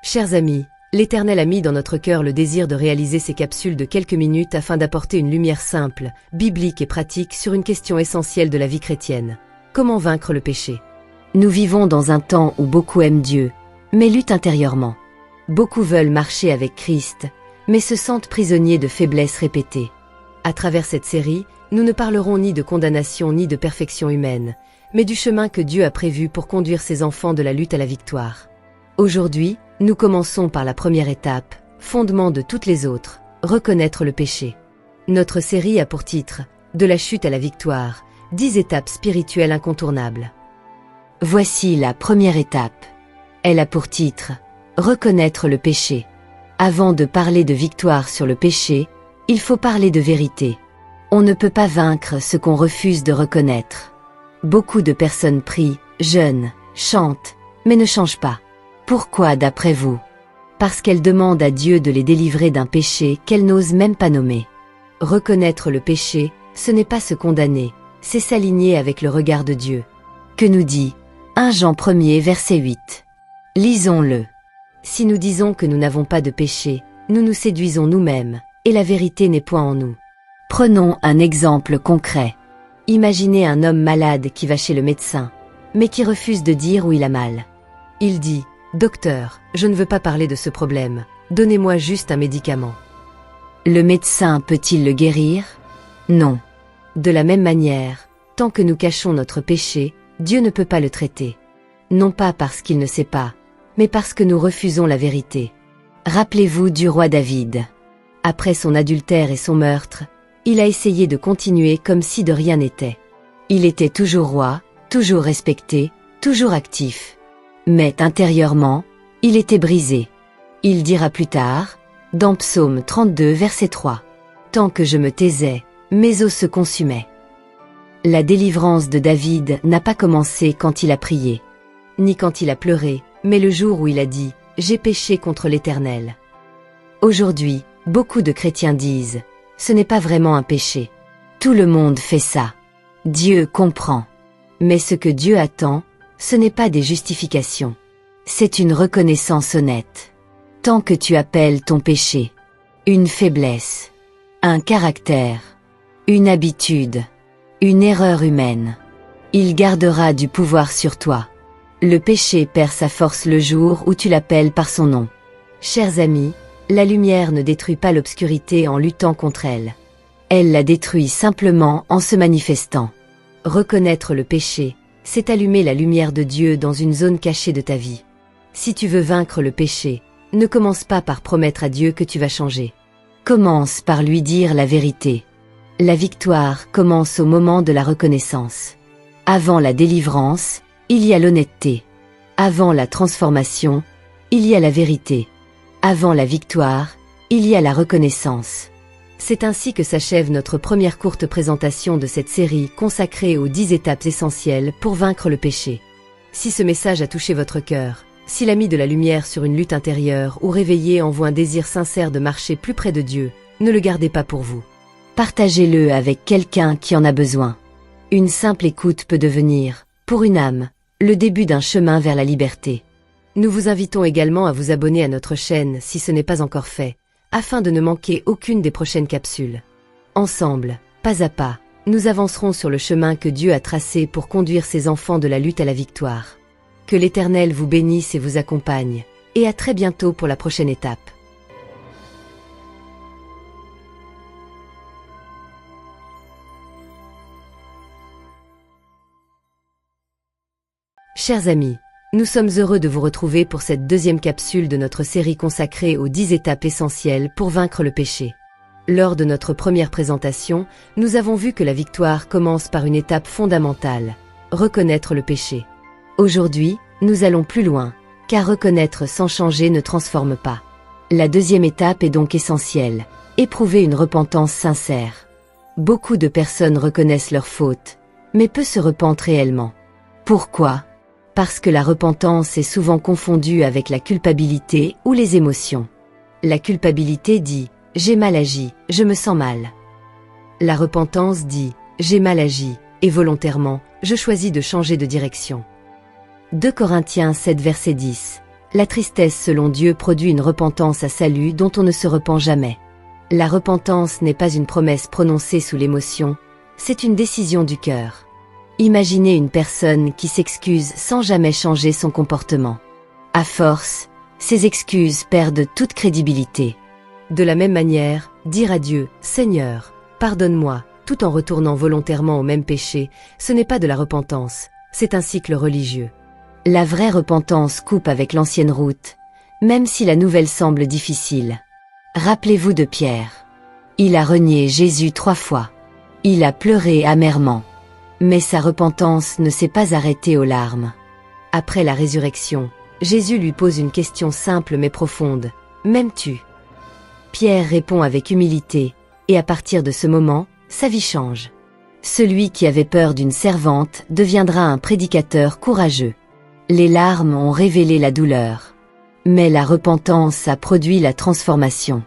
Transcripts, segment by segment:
Chers amis, l'Éternel a mis dans notre cœur le désir de réaliser ces capsules de quelques minutes afin d'apporter une lumière simple, biblique et pratique sur une question essentielle de la vie chrétienne. Comment vaincre le péché? Nous vivons dans un temps où beaucoup aiment Dieu, mais luttent intérieurement. Beaucoup veulent marcher avec Christ, mais se sentent prisonniers de faiblesses répétées. À travers cette série, nous ne parlerons ni de condamnation ni de perfection humaine, mais du chemin que Dieu a prévu pour conduire ses enfants de la lutte à la victoire. Aujourd'hui, nous commençons par la première étape, fondement de toutes les autres, reconnaître le péché. Notre série a pour titre « De la chute à la victoire », 10 étapes spirituelles incontournables. Voici la première étape. Elle a pour titre « Reconnaître le péché ». Avant de parler de victoire sur le péché, il faut parler de vérité. On ne peut pas vaincre ce qu'on refuse de reconnaître. Beaucoup de personnes prient, jeûnent, chantent, mais ne changent pas. Pourquoi d'après vous? Parce qu'elles demandent à Dieu de les délivrer d'un péché qu'elles n'osent même pas nommer. Reconnaître le péché, ce n'est pas se condamner, c'est s'aligner avec le regard de Dieu. Que nous dit 1 Jean 1er verset 8. Lisons-le. Si nous disons que nous n'avons pas de péché, nous nous séduisons nous-mêmes, et la vérité n'est point en nous. Prenons un exemple concret. Imaginez un homme malade qui va chez le médecin, mais qui refuse de dire où il a mal. Il dit « Docteur, je ne veux pas parler de ce problème, donnez-moi juste un médicament. » Le médecin peut-il le guérir? Non. De la même manière, tant que nous cachons notre péché, Dieu ne peut pas le traiter. Non pas parce qu'il ne sait pas, mais parce que nous refusons la vérité. Rappelez-vous du roi David. Après son adultère et son meurtre, il a essayé de continuer comme si de rien n'était. Il était toujours roi, toujours respecté, toujours actif. Mais intérieurement, il était brisé. Il dira plus tard, dans Psaume 32 verset 3, « Tant que je me taisais, mes os se consumaient. » La délivrance de David n'a pas commencé quand il a prié, ni quand il a pleuré, mais le jour où il a dit « J'ai péché contre l'Éternel ». Aujourd'hui, beaucoup de chrétiens disent « Ce n'est pas vraiment un péché. Tout le monde fait ça. Dieu comprend. » Mais ce que Dieu attend, ce n'est pas des justifications. C'est une reconnaissance honnête. Tant que tu appelles ton péché une faiblesse, un caractère, une habitude, une erreur humaine, il gardera du pouvoir sur toi. Le péché perd sa force le jour où tu l'appelles par son nom. Chers amis, la lumière ne détruit pas l'obscurité en luttant contre elle. Elle la détruit simplement en se manifestant. Reconnaître le péché, c'est allumer la lumière de Dieu dans une zone cachée de ta vie. Si tu veux vaincre le péché, ne commence pas par promettre à Dieu que tu vas changer. Commence par lui dire la vérité. La victoire commence au moment de la reconnaissance. Avant la délivrance, il y a l'honnêteté. Avant la transformation, il y a la vérité. Avant la victoire, il y a la reconnaissance. C'est ainsi que s'achève notre première courte présentation de cette série consacrée aux 10 étapes essentielles pour vaincre le péché. Si ce message a touché votre cœur, s'il a mis de la lumière sur une lutte intérieure ou réveillé en vous un désir sincère de marcher plus près de Dieu, ne le gardez pas pour vous. Partagez-le avec quelqu'un qui en a besoin. Une simple écoute peut devenir, pour une âme, le début d'un chemin vers la liberté. Nous vous invitons également à vous abonner à notre chaîne si ce n'est pas encore fait, afin de ne manquer aucune des prochaines capsules. Ensemble, pas à pas, nous avancerons sur le chemin que Dieu a tracé pour conduire ses enfants de la lutte à la victoire. Que l'Éternel vous bénisse et vous accompagne, et à très bientôt pour la prochaine étape. Chers amis, nous sommes heureux de vous retrouver pour cette deuxième capsule de notre série consacrée aux 10 étapes essentielles pour vaincre le péché. Lors de notre première présentation, nous avons vu que la victoire commence par une étape fondamentale, reconnaître le péché. Aujourd'hui, nous allons plus loin, car reconnaître sans changer ne transforme pas. La deuxième étape est donc essentielle, éprouver une repentance sincère. Beaucoup de personnes reconnaissent leurs fautes, mais peu se repentent réellement. Pourquoi ? Parce que la repentance est souvent confondue avec la culpabilité ou les émotions. La culpabilité dit « j'ai mal agi, je me sens mal ». La repentance dit « j'ai mal agi, et volontairement, je choisis de changer de direction ». 2 Corinthiens 7 verset 10. La tristesse selon Dieu produit une repentance à salut dont on ne se repent jamais. La repentance n'est pas une promesse prononcée sous l'émotion, c'est une décision du cœur. Imaginez une personne qui s'excuse sans jamais changer son comportement. À force, ses excuses perdent toute crédibilité. De la même manière, dire à Dieu « Seigneur, pardonne-moi », tout en retournant volontairement au même péché, ce n'est pas de la repentance, c'est un cycle religieux. La vraie repentance coupe avec l'ancienne route, même si la nouvelle semble difficile. Rappelez-vous de Pierre. Il a renié Jésus 3 fois. Il a pleuré amèrement. Mais sa repentance ne s'est pas arrêtée aux larmes. Après la résurrection, Jésus lui pose une question simple mais profonde. « M'aimes-tu » Pierre répond avec humilité, et à partir de ce moment, sa vie change. Celui qui avait peur d'une servante deviendra un prédicateur courageux. Les larmes ont révélé la douleur. Mais la repentance a produit la transformation.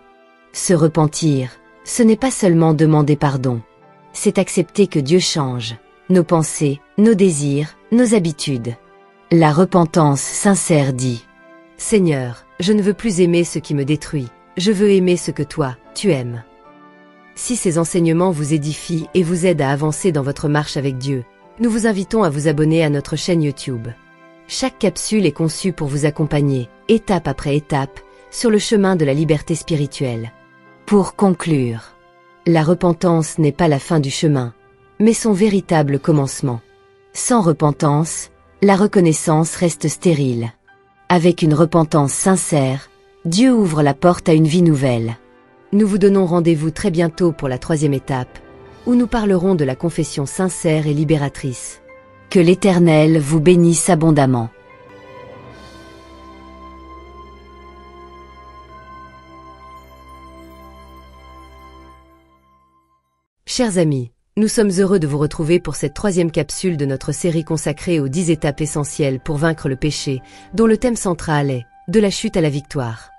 Se repentir, ce n'est pas seulement demander pardon. C'est accepter que Dieu change nos pensées, nos désirs, nos habitudes. La repentance sincère dit « Seigneur, je ne veux plus aimer ce qui me détruit, je veux aimer ce que toi, tu aimes. » Si ces enseignements vous édifient et vous aident à avancer dans votre marche avec Dieu, nous vous invitons à vous abonner à notre chaîne YouTube. Chaque capsule est conçue pour vous accompagner, étape après étape, sur le chemin de la liberté spirituelle. Pour conclure, la repentance n'est pas la fin du chemin, mais son véritable commencement. Sans repentance, la reconnaissance reste stérile. Avec une repentance sincère, Dieu ouvre la porte à une vie nouvelle. Nous vous donnons rendez-vous très bientôt pour la 3e étape, où nous parlerons de la confession sincère et libératrice. Que l'Éternel vous bénisse abondamment. Chers amis, nous sommes heureux de vous retrouver pour cette 3e capsule de notre série consacrée aux 10 étapes essentielles pour vaincre le péché, dont le thème central est « De la chute à la victoire ».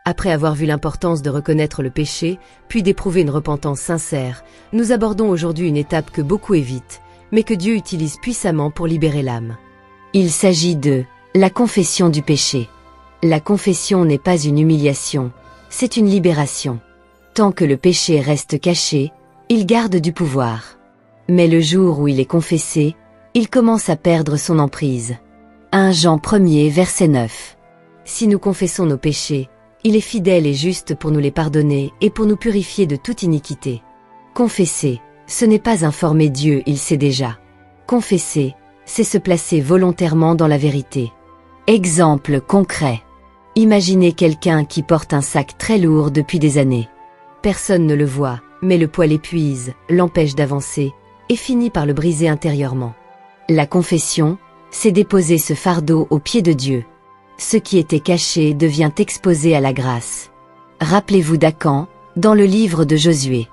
Après avoir vu l'importance de reconnaître le péché, puis d'éprouver une repentance sincère, nous abordons aujourd'hui une étape que beaucoup évitent, mais que Dieu utilise puissamment pour libérer l'âme. Il s'agit de la confession du péché. La confession n'est pas une humiliation, c'est une libération. Tant que le péché reste caché, il garde du pouvoir. Mais le jour où il est confessé, il commence à perdre son emprise. 1 Jean 1er verset 9. Si nous confessons nos péchés, il est fidèle et juste pour nous les pardonner et pour nous purifier de toute iniquité. Confesser, ce n'est pas informer Dieu, il sait déjà. Confesser, c'est se placer volontairement dans la vérité. Exemple concret. Imaginez quelqu'un qui porte un sac très lourd depuis des années. Personne ne le voit, mais le poids l'épuise, l'empêche d'avancer, et finit par le briser intérieurement. La confession, c'est déposer ce fardeau aux pieds de Dieu. Ce qui était caché devient exposé à la grâce. Rappelez-vous d'Acan, dans le livre de Josué.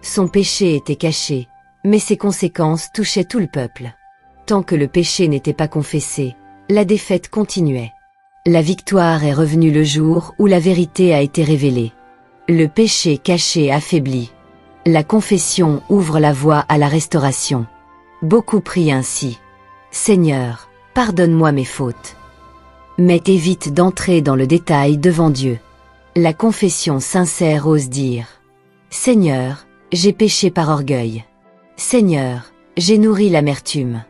Son péché était caché, mais ses conséquences touchaient tout le peuple. Tant que le péché n'était pas confessé, la défaite continuait. La victoire est revenue le jour où la vérité a été révélée. Le péché caché affaibli. La confession ouvre la voie à la restauration. Beaucoup prient ainsi. « Seigneur, pardonne-moi mes fautes. » Mais évite d'entrer dans le détail devant Dieu. La confession sincère ose dire « Seigneur, j'ai péché par orgueil. Seigneur, j'ai nourri l'amertume.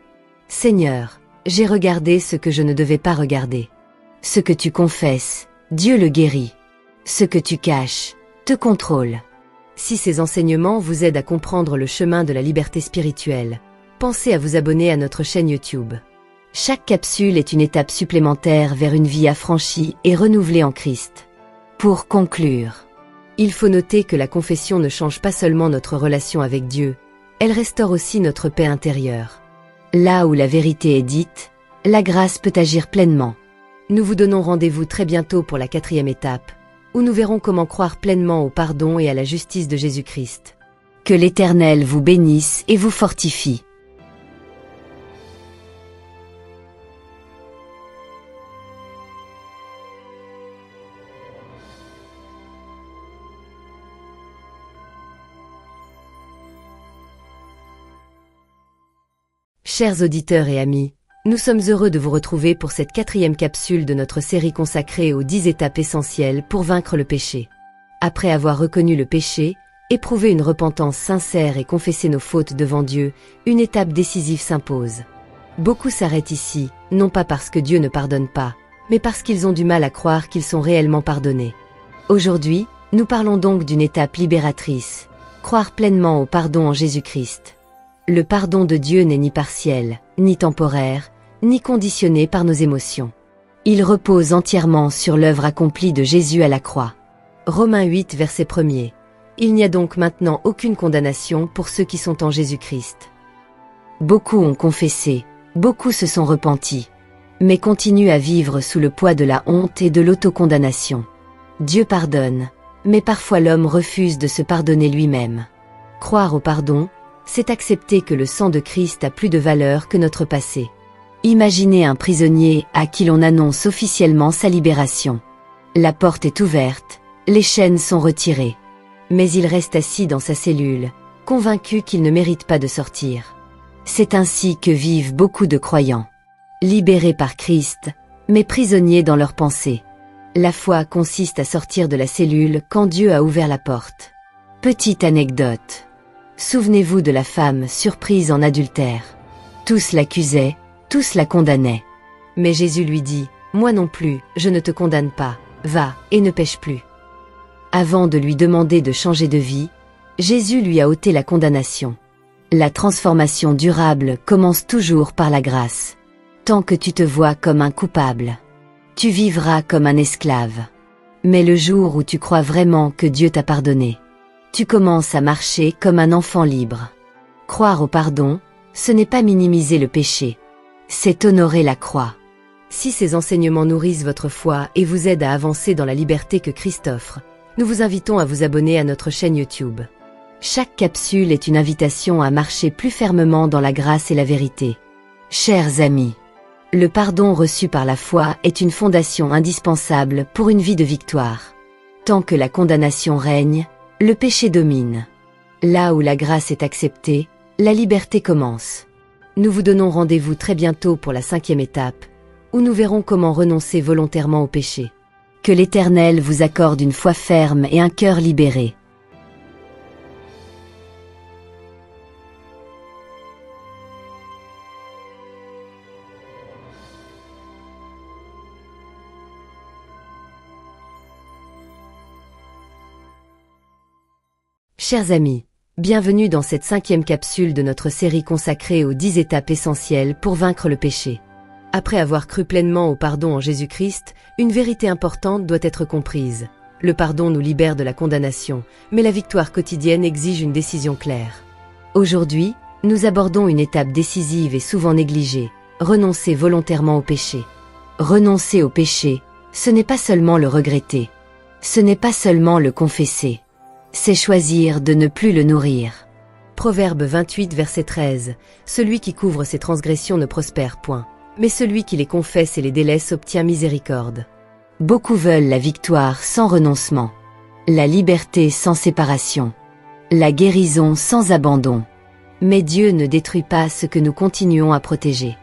Seigneur, j'ai regardé ce que je ne devais pas regarder. » Ce que tu confesses, Dieu le guérit. Ce que tu caches, te contrôle. Si ces enseignements vous aident à comprendre le chemin de la liberté spirituelle, pensez à vous abonner à notre chaîne YouTube. Chaque capsule est une étape supplémentaire vers une vie affranchie et renouvelée en Christ. Pour conclure, il faut noter que la confession ne change pas seulement notre relation avec Dieu, elle restaure aussi notre paix intérieure. Là où la vérité est dite, la grâce peut agir pleinement. Nous vous donnons rendez-vous très bientôt pour la 4e étape, où nous verrons comment croire pleinement au pardon et à la justice de Jésus-Christ. Que l'Éternel vous bénisse et vous fortifie. Chers auditeurs et amis, Nous sommes heureux de vous retrouver pour cette 4e capsule de notre série consacrée aux 10 étapes essentielles pour vaincre le péché. Après avoir reconnu le péché, éprouvé une repentance sincère et confessé nos fautes devant Dieu, une étape décisive s'impose. Beaucoup s'arrêtent ici, non pas parce que Dieu ne pardonne pas, mais parce qu'ils ont du mal à croire qu'ils sont réellement pardonnés. Aujourd'hui, nous parlons donc d'une étape libératrice, croire pleinement au pardon en Jésus-Christ. Le pardon de Dieu n'est ni partiel, ni temporaire, ni conditionné par nos émotions. Il repose entièrement sur l'œuvre accomplie de Jésus à la croix. Romains 8, verset 1er. Il n'y a donc maintenant aucune condamnation pour ceux qui sont en Jésus-Christ. Beaucoup ont confessé, beaucoup se sont repentis, mais continuent à vivre sous le poids de la honte et de l'autocondamnation. Dieu pardonne, mais parfois l'homme refuse de se pardonner lui-même. Croire au pardon, c'est accepter que le sang de Christ a plus de valeur que notre passé. Imaginez un prisonnier à qui l'on annonce officiellement sa libération. La porte est ouverte, les chaînes sont retirées. Mais il reste assis dans sa cellule, convaincu qu'il ne mérite pas de sortir. C'est ainsi que vivent beaucoup de croyants. Libérés par Christ, mais prisonniers dans leurs pensées. La foi consiste à sortir de la cellule quand Dieu a ouvert la porte. Petite anecdote. Souvenez-vous de la femme surprise en adultère. Tous l'accusaient, tous la condamnaient. Mais Jésus lui dit, « Moi non plus, je ne te condamne pas, va, et ne pêche plus. » Avant de lui demander de changer de vie, Jésus lui a ôté la condamnation. La transformation durable commence toujours par la grâce. Tant que tu te vois comme un coupable, tu vivras comme un esclave. Mais le jour où tu crois vraiment que Dieu t'a pardonné, tu commences à marcher comme un enfant libre. Croire au pardon, ce n'est pas minimiser le péché, c'est honorer la croix. Si ces enseignements nourrissent votre foi et vous aident à avancer dans la liberté que Christ offre, nous vous invitons à vous abonner à notre chaîne YouTube. Chaque capsule est une invitation à marcher plus fermement dans la grâce et la vérité. Chers amis, le pardon reçu par la foi est une fondation indispensable pour une vie de victoire. Tant que la condamnation règne, le péché domine. Là où la grâce est acceptée, la liberté commence. Nous vous donnons rendez-vous très bientôt pour la 5e étape, où nous verrons comment renoncer volontairement au péché. Que l'Éternel vous accorde une foi ferme et un cœur libéré. Chers amis, bienvenue dans cette 5e capsule de notre série consacrée aux 10 étapes essentielles pour vaincre le péché. Après avoir cru pleinement au pardon en Jésus-Christ, une vérité importante doit être comprise. Le pardon nous libère de la condamnation, mais la victoire quotidienne exige une décision claire. Aujourd'hui, nous abordons une étape décisive et souvent négligée, renoncer volontairement au péché. Renoncer au péché, ce n'est pas seulement le regretter. Ce n'est pas seulement le confesser. C'est choisir de ne plus le nourrir. Proverbe 28, verset 13. Celui qui couvre ses transgressions ne prospère point, mais celui qui les confesse et les délaisse obtient miséricorde. Beaucoup veulent la victoire sans renoncement, la liberté sans séparation, la guérison sans abandon. Mais Dieu ne détruit pas ce que nous continuons à protéger.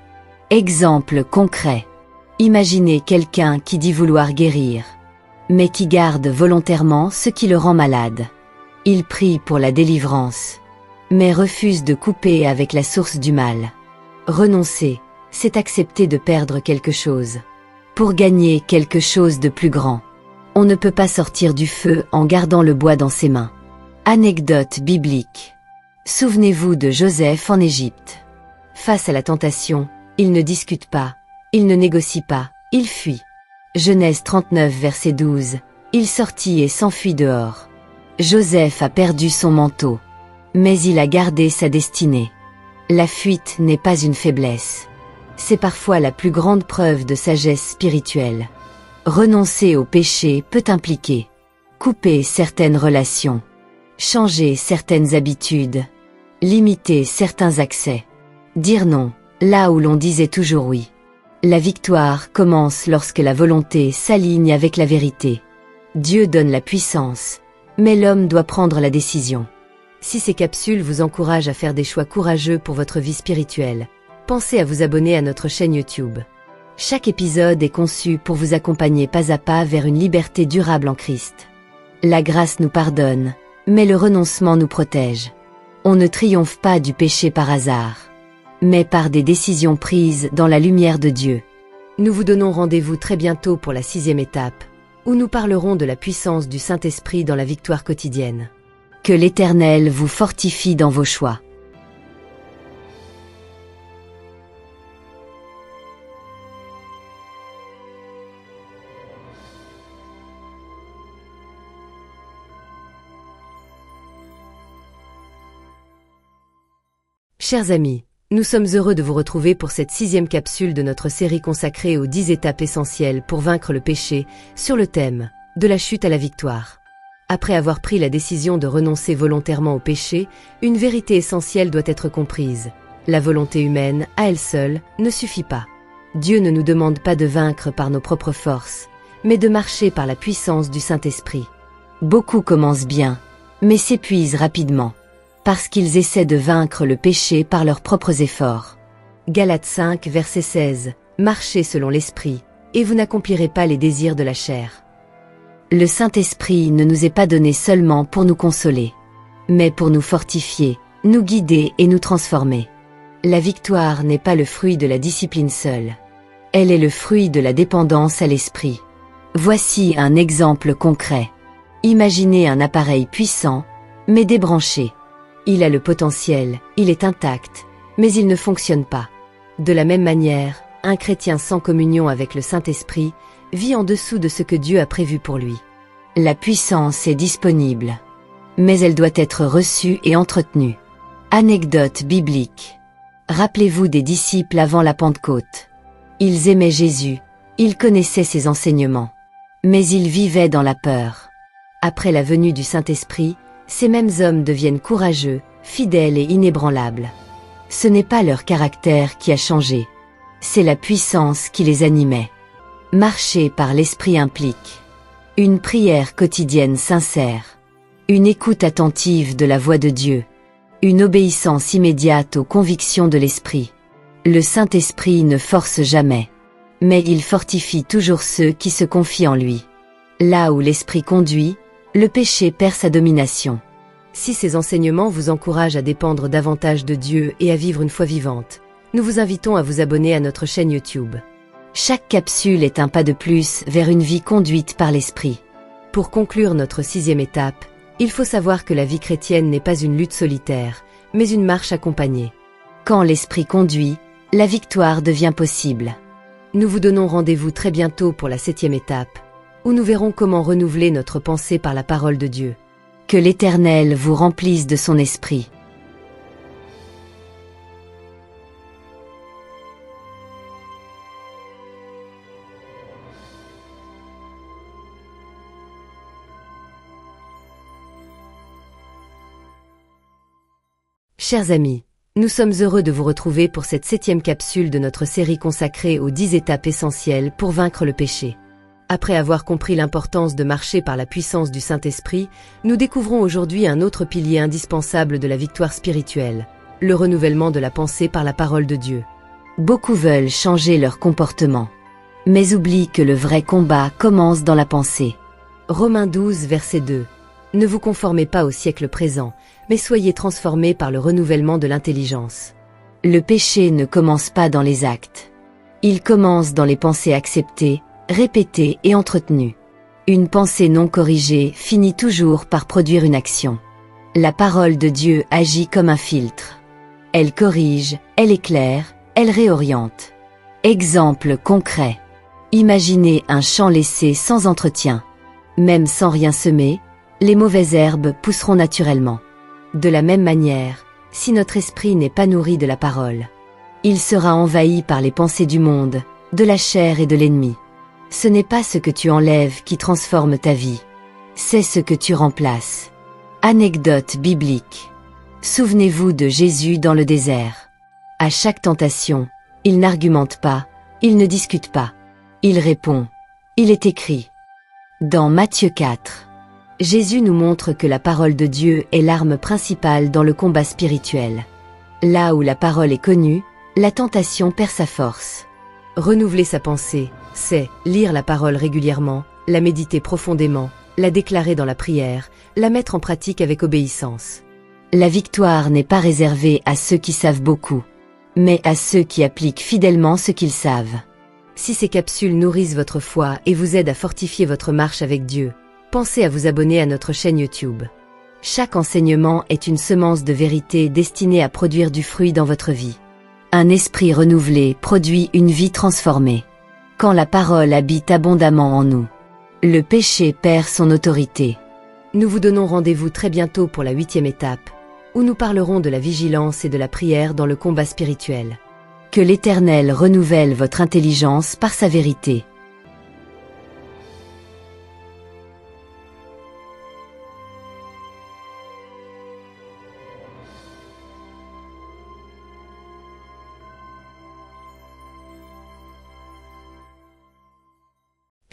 Exemple concret. Imaginez quelqu'un qui dit vouloir guérir, mais qui garde volontairement ce qui le rend malade. Il prie pour la délivrance, mais refuse de couper avec la source du mal. Renoncer, c'est accepter de perdre quelque chose, pour gagner quelque chose de plus grand. On ne peut pas sortir du feu en gardant le bois dans ses mains. Anecdote biblique. Souvenez-vous de Joseph en Égypte. Face à la tentation, il ne discute pas, il ne négocie pas, il fuit. Genèse 39 verset 12, il sortit et s'enfuit dehors. Joseph a perdu son manteau, mais il a gardé sa destinée. La fuite n'est pas une faiblesse. C'est parfois la plus grande preuve de sagesse spirituelle. Renoncer au péché peut impliquer couper certaines relations, changer certaines habitudes, limiter certains accès, dire non, là où l'on disait toujours oui. La victoire commence lorsque la volonté s'aligne avec la vérité. Dieu donne la puissance, mais l'homme doit prendre la décision. Si ces capsules vous encouragent à faire des choix courageux pour votre vie spirituelle, pensez à vous abonner à notre chaîne YouTube. Chaque épisode est conçu pour vous accompagner pas à pas vers une liberté durable en Christ. La grâce nous pardonne, mais le renoncement nous protège. On ne triomphe pas du péché par hasard, mais par des décisions prises dans la lumière de Dieu. Nous vous donnons rendez-vous très bientôt pour la 6e étape, où nous parlerons de la puissance du Saint-Esprit dans la victoire quotidienne. Que l'Éternel vous fortifie dans vos choix. Chers amis, nous sommes heureux de vous retrouver pour cette 6e capsule de notre série consacrée aux 10 étapes essentielles pour vaincre le péché, sur le thème « De la chute à la victoire ». Après avoir pris la décision de renoncer volontairement au péché, une vérité essentielle doit être comprise. La volonté humaine, à elle seule, ne suffit pas. Dieu ne nous demande pas de vaincre par nos propres forces, mais de marcher par la puissance du Saint-Esprit. Beaucoup commencent bien, mais s'épuisent rapidement, parce qu'ils essaient de vaincre le péché par leurs propres efforts. Galates 5, verset 16. Marchez selon l'Esprit, et vous n'accomplirez pas les désirs de la chair. Le Saint-Esprit ne nous est pas donné seulement pour nous consoler, mais pour nous fortifier, nous guider et nous transformer. La victoire n'est pas le fruit de la discipline seule. Elle est le fruit de la dépendance à l'Esprit. Voici un exemple concret. Imaginez un appareil puissant, mais débranché. Il a le potentiel, il est intact, mais il ne fonctionne pas. De la même manière, un chrétien sans communion avec le Saint-Esprit vit en dessous de ce que Dieu a prévu pour lui. La puissance est disponible, mais elle doit être reçue et entretenue. Anecdote biblique. Rappelez-vous des disciples avant la Pentecôte. Ils aimaient Jésus, ils connaissaient ses enseignements, mais ils vivaient dans la peur. Après la venue du Saint-Esprit, ces mêmes hommes deviennent courageux, fidèles et inébranlables. Ce n'est pas leur caractère qui a changé, c'est la puissance qui les animait. Marcher par l'Esprit implique une prière quotidienne sincère, une écoute attentive de la voix de Dieu, une obéissance immédiate aux convictions de l'Esprit. Le Saint-Esprit ne force jamais, mais il fortifie toujours ceux qui se confient en lui. Là où l'Esprit conduit, le péché perd sa domination. Si ces enseignements vous encouragent à dépendre davantage de Dieu et à vivre une foi vivante, nous vous invitons à vous abonner à notre chaîne YouTube. Chaque capsule est un pas de plus vers une vie conduite par l'Esprit. Pour conclure notre 6e étape, il faut savoir que la vie chrétienne n'est pas une lutte solitaire, mais une marche accompagnée. Quand l'Esprit conduit, la victoire devient possible. Nous vous donnons rendez-vous très bientôt pour la 7e étape, où nous verrons comment renouveler notre pensée par la parole de Dieu. Que l'Éternel vous remplisse de son esprit. Chers amis, nous sommes heureux de vous retrouver pour cette 7e capsule de notre série consacrée aux 10 étapes essentielles pour vaincre le péché. Après avoir compris l'importance de marcher par la puissance du Saint-Esprit, nous découvrons aujourd'hui un autre pilier indispensable de la victoire spirituelle, le renouvellement de la pensée par la parole de Dieu. Beaucoup veulent changer leur comportement, mais oublient que le vrai combat commence dans la pensée. Romains 12, verset 2. Ne vous conformez pas au siècle présent, mais soyez transformés par le renouvellement de l'intelligence. Le péché ne commence pas dans les actes. Il commence dans les pensées acceptées, répétée et entretenue. Une pensée non corrigée finit toujours par produire une action. La parole de Dieu agit comme un filtre. Elle corrige, elle éclaire, elle réoriente. Exemple concret. Imaginez un champ laissé sans entretien. Même sans rien semer, les mauvaises herbes pousseront naturellement. De la même manière, si notre esprit n'est pas nourri de la parole, il sera envahi par les pensées du monde, de la chair et de l'ennemi. Ce n'est pas ce que tu enlèves qui transforme ta vie, c'est ce que tu remplaces. Anecdote biblique. Souvenez-vous de Jésus dans le désert. À chaque tentation, il n'argumente pas, il ne discute pas. Il répond. Il est écrit. Dans Matthieu 4, Jésus nous montre que la parole de Dieu est l'arme principale dans le combat spirituel. Là où la parole est connue, La tentation perd sa force. Renouveler sa pensée, c'est lire la parole régulièrement, la méditer profondément, la déclarer dans la prière, la mettre en pratique avec obéissance. La victoire n'est pas réservée à ceux qui savent beaucoup, mais à ceux qui appliquent fidèlement ce qu'ils savent. Si ces capsules nourrissent votre foi et vous aident à fortifier votre marche avec Dieu, pensez à vous abonner à notre chaîne YouTube. Chaque enseignement est une semence de vérité destinée à produire du fruit dans votre vie. Un esprit renouvelé produit une vie transformée. Quand la parole habite abondamment en nous, le péché perd son autorité. Nous vous donnons rendez-vous très bientôt pour la 8e étape, où nous parlerons de la vigilance et de la prière dans le combat spirituel. Que l'Éternel renouvelle votre intelligence par sa vérité.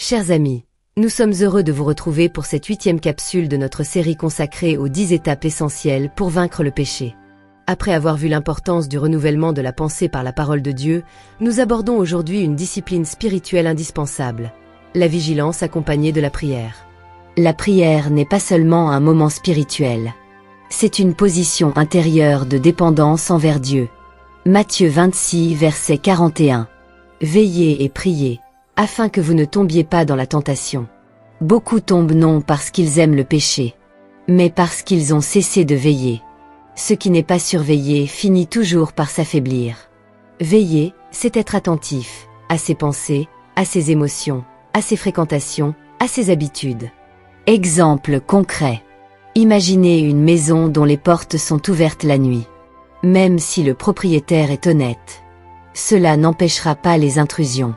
Chers amis, nous sommes heureux de vous retrouver pour cette 8e capsule de notre série consacrée aux 10 étapes essentielles pour vaincre le péché. Après avoir vu l'importance du renouvellement de la pensée par la parole de Dieu, nous abordons aujourd'hui une discipline spirituelle indispensable, la vigilance accompagnée de la prière. La prière n'est pas seulement un moment spirituel. C'est une position intérieure de dépendance envers Dieu. Matthieu 26, verset 41. Veillez et priez, afin que vous ne tombiez pas dans la tentation. Beaucoup tombent non parce qu'ils aiment le péché, mais parce qu'ils ont cessé de veiller. Ce qui n'est pas surveillé finit toujours par s'affaiblir. Veiller, c'est être attentif à ses pensées, à ses émotions, à ses fréquentations, à ses habitudes. Exemple concret. Imaginez une maison dont les portes sont ouvertes la nuit. Même si le propriétaire est honnête, cela n'empêchera pas les intrusions.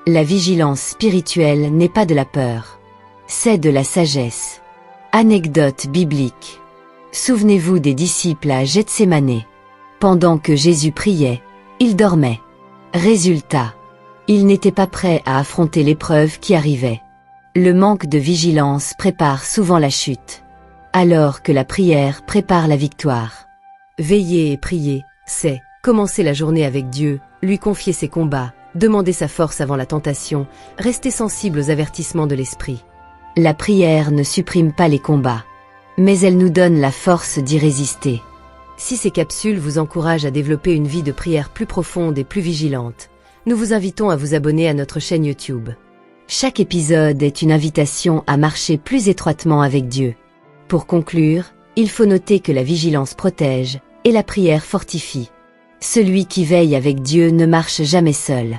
La vigilance spirituelle n'est pas de la peur, c'est de la sagesse. Anecdote biblique. Souvenez-vous des disciples à Gethsémanée. Pendant que Jésus priait, ils dormaient. Résultat, ils n'étaient pas prêts à affronter l'épreuve qui arrivait. Le manque de vigilance prépare souvent la chute, alors que la prière prépare la victoire. Veiller et prier, c'est commencer la journée avec Dieu, lui confier ses combats, demander sa force avant la tentation, rester sensible aux avertissements de l'esprit. La prière ne supprime pas les combats, mais elle nous donne la force d'y résister. Si ces capsules vous encouragent à développer une vie de prière plus profonde et plus vigilante, nous vous invitons à vous abonner à notre chaîne YouTube. Chaque épisode est une invitation à marcher plus étroitement avec Dieu. Pour conclure, il faut noter que la vigilance protège et la prière fortifie. Celui qui veille avec Dieu ne marche jamais seul.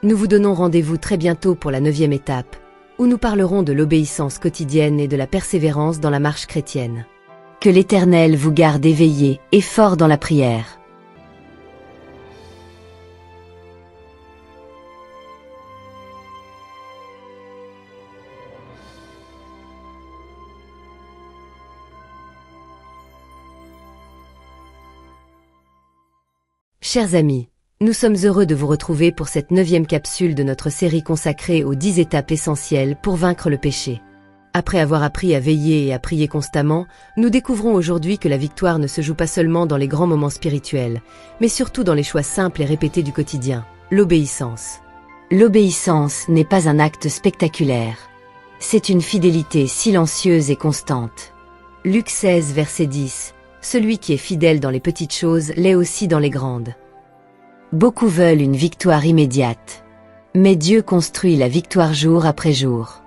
Nous vous donnons rendez-vous très bientôt pour la 9e étape, où nous parlerons de l'obéissance quotidienne et de la persévérance dans la marche chrétienne. Que l'Éternel vous garde éveillé et fort dans la prière. Chers amis, nous sommes heureux de vous retrouver pour cette 9e capsule de notre série consacrée aux 10 étapes essentielles pour vaincre le péché. Après avoir appris à veiller et à prier constamment, nous découvrons aujourd'hui que la victoire ne se joue pas seulement dans les grands moments spirituels, mais surtout dans les choix simples et répétés du quotidien, l'obéissance. L'obéissance n'est pas un acte spectaculaire. C'est une fidélité silencieuse et constante. Luc 16, verset 10. Celui qui est fidèle dans les petites choses l'est aussi dans les grandes. Beaucoup veulent une victoire immédiate. Mais Dieu construit la victoire jour après jour.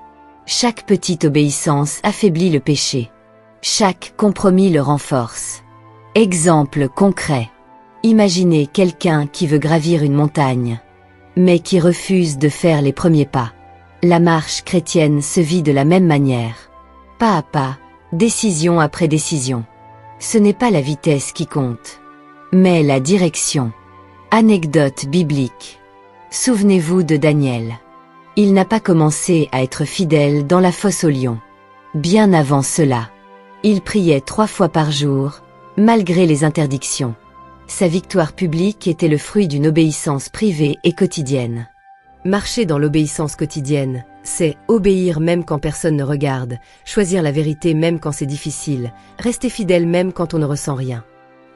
Chaque petite obéissance affaiblit le péché. Chaque compromis le renforce. Exemple concret. Imaginez quelqu'un qui veut gravir une montagne, mais qui refuse de faire les premiers pas. La marche chrétienne se vit de la même manière. Pas à pas, décision après décision. Ce n'est pas la vitesse qui compte, mais la direction. Anecdote biblique. Souvenez-vous de Daniel. Il n'a pas commencé à être fidèle dans la fosse aux lions. Bien avant cela, il priait 3 fois par jour, malgré les interdictions. Sa victoire publique était le fruit d'une obéissance privée et quotidienne. Marcher dans l'obéissance quotidienne, c'est obéir même quand personne ne regarde, choisir la vérité même quand c'est difficile, rester fidèle même quand on ne ressent rien.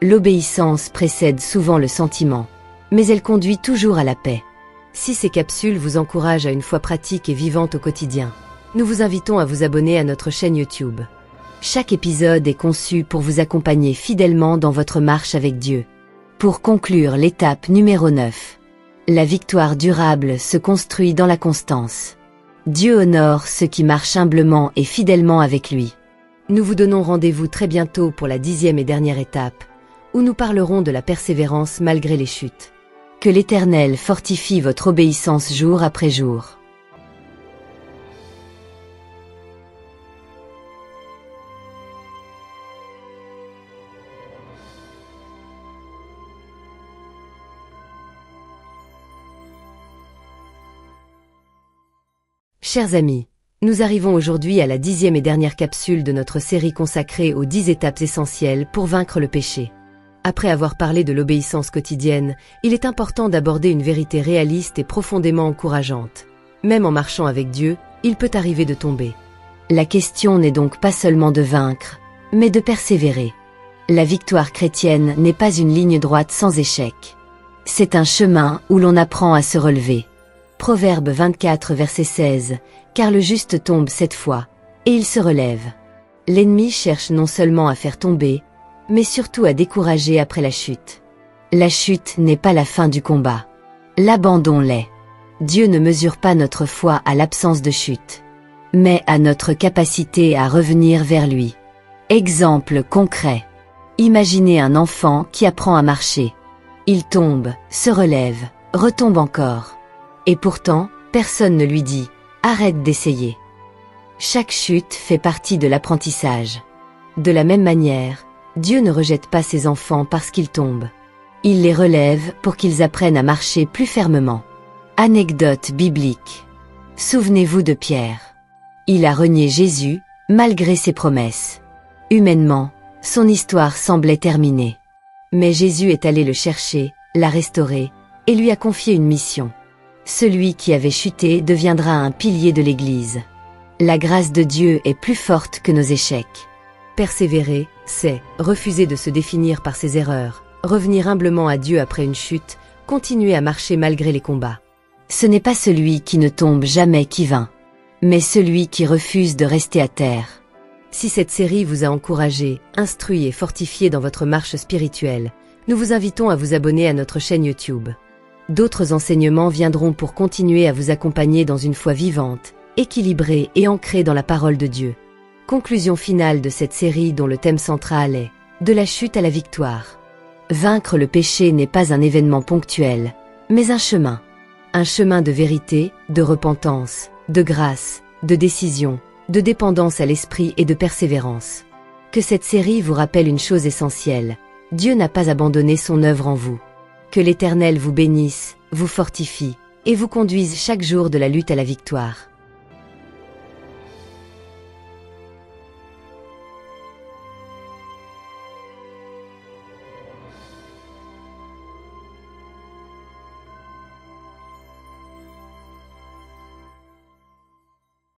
L'obéissance précède souvent le sentiment, mais elle conduit toujours à la paix. Si ces capsules vous encouragent à une foi pratique et vivante au quotidien, nous vous invitons à vous abonner à notre chaîne YouTube. Chaque épisode est conçu pour vous accompagner fidèlement dans votre marche avec Dieu. Pour conclure l'étape numéro 9. La victoire durable se construit dans la constance. Dieu honore ceux qui marchent humblement et fidèlement avec lui. Nous vous donnons rendez-vous très bientôt pour la 10e et dernière étape, où nous parlerons de la persévérance malgré les chutes. Que l'Éternel fortifie votre obéissance jour après jour. Chers amis, nous arrivons aujourd'hui à la 10e et dernière capsule de notre série consacrée aux 10 étapes essentielles pour vaincre le péché. Après avoir parlé de l'obéissance quotidienne, il est important d'aborder une vérité réaliste et profondément encourageante. Même en marchant avec Dieu, il peut arriver de tomber. La question n'est donc pas seulement de vaincre, mais de persévérer. La victoire chrétienne n'est pas une ligne droite sans échec. C'est un chemin où l'on apprend à se relever. Proverbe 24 verset 16, « Car le juste tombe 7 fois, et il se relève. » L'ennemi cherche non seulement à faire tomber, mais surtout à décourager après la chute. La chute n'est pas la fin du combat. L'abandon l'est. Dieu ne mesure pas notre foi à l'absence de chute, mais à notre capacité à revenir vers lui. Exemple concret. Imaginez un enfant qui apprend à marcher. Il tombe, se relève, retombe encore. Et pourtant, personne ne lui dit « Arrête d'essayer ». Chaque chute fait partie de l'apprentissage. De la même manière, Dieu ne rejette pas ses enfants parce qu'ils tombent. Il les relève pour qu'ils apprennent à marcher plus fermement. Anecdote biblique. Souvenez-vous de Pierre. Il a renié Jésus, malgré ses promesses. Humainement, son histoire semblait terminée. Mais Jésus est allé le chercher, l'a restauré, et lui a confié une mission. Celui qui avait chuté deviendra un pilier de l'Église. La grâce de Dieu est plus forte que nos échecs. Persévérer, c'est refuser de se définir par ses erreurs, revenir humblement à Dieu après une chute, continuer à marcher malgré les combats. Ce n'est pas celui qui ne tombe jamais qui vainc, mais celui qui refuse de rester à terre. Si cette série vous a encouragé, instruit et fortifié dans votre marche spirituelle, nous vous invitons à vous abonner à notre chaîne YouTube. D'autres enseignements viendront pour continuer à vous accompagner dans une foi vivante, équilibrée et ancrée dans la parole de Dieu. Conclusion finale de cette série dont le thème central est « De la chute à la victoire ». Vaincre le péché n'est pas un événement ponctuel, mais un chemin. Un chemin de vérité, de repentance, de grâce, de décision, de dépendance à l'esprit et de persévérance. Que cette série vous rappelle une chose essentielle, Dieu n'a pas abandonné son œuvre en vous. Que l'Éternel vous bénisse, vous fortifie, et vous conduise chaque jour de la lutte à la victoire.